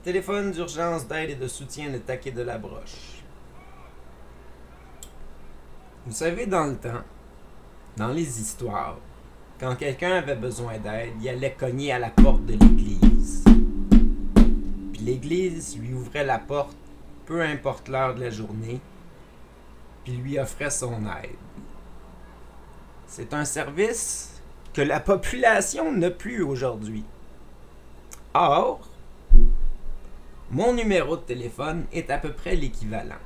Téléphone d'urgence d'aide et de soutien de Taquet de la Broche. Vous savez, dans le temps, dans les histoires, quand quelqu'un avait besoin d'aide, il allait cogner à la porte de l'église. Puis l'église lui ouvrait la porte, peu importe l'heure de la journée, puis lui offrait son aide. C'est un service que la population n'a plus aujourd'hui. Or, mon numéro de téléphone est à peu près l'équivalent.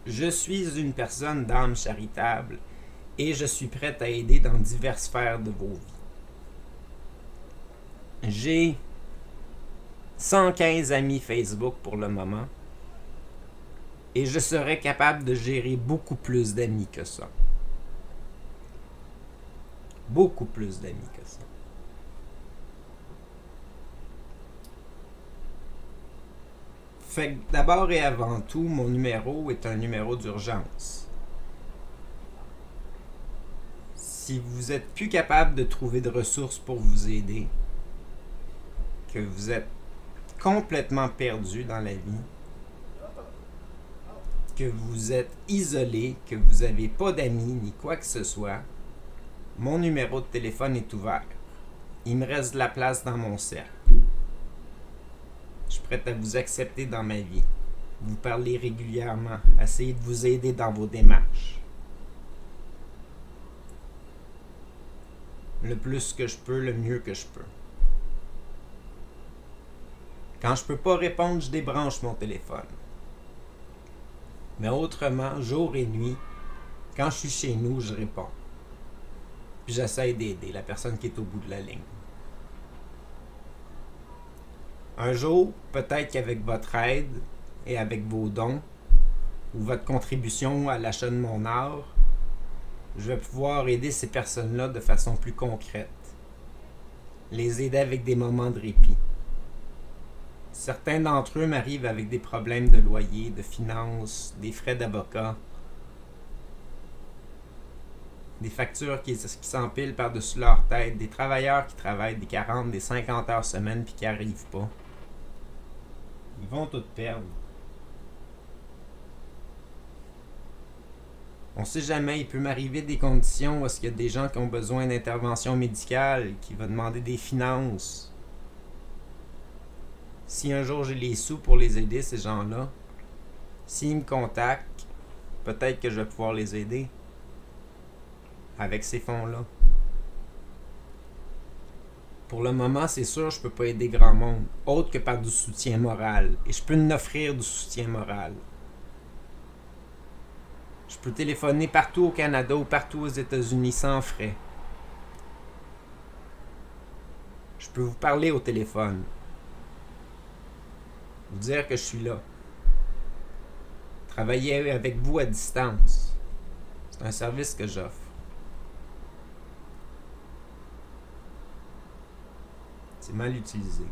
Je suis une personne d'âme charitable et je suis prête à aider dans diverses sphères de vos vies. J'ai 115 amis Facebook pour le moment et je serais capable de gérer beaucoup plus d'amis que ça. Beaucoup plus d'amis que ça. Fait que d'abord et avant tout, mon numéro est un numéro d'urgence. Si vous êtes plus capable de trouver de ressources pour vous aider, que vous êtes complètement perdu dans la vie, que vous êtes isolé, que vous n'avez pas d'amis ni quoi que ce soit, mon numéro de téléphone est ouvert. Il me reste de la place dans mon cercle. Je suis prêt à vous accepter dans ma vie, vous parler régulièrement, essayer de vous aider dans vos démarches. Le plus que je peux, le mieux que je peux. Quand je peux pas répondre, je débranche mon téléphone. Mais autrement, jour et nuit, quand je suis chez nous, je réponds. Puis j'essaie d'aider la personne qui est au bout de la ligne. Un jour, peut-être qu'avec votre aide et avec vos dons ou votre contribution à l'achat de mon art, je vais pouvoir aider ces personnes-là de façon plus concrète. Les aider avec des moments de répit. Certains d'entre eux m'arrivent avec des problèmes de loyer, de finances, des frais d'avocat, des factures qui s'empilent par-dessus leur tête, des travailleurs qui travaillent des 40, des 50 heures semaine puis qui n'y arrivent pas. Ils vont tout perdre. On sait jamais, il peut m'arriver des conditions où est-ce qu'il y a des gens qui ont besoin d'intervention médicale, qui vont demander des finances. Si un jour j'ai les sous pour les aider, ces gens-là, s'ils me contactent, peut-être que je vais pouvoir les aider avec ces fonds-là. Pour le moment, c'est sûr, je peux pas aider grand monde, autre que par du soutien moral. Et je peux en offrir du soutien moral. Je peux téléphoner partout au Canada ou partout aux États-Unis sans frais. Je peux vous parler au téléphone. Vous dire que je suis là. Travailler avec vous à distance. C'est un service que j'offre. C'est mal utilisé.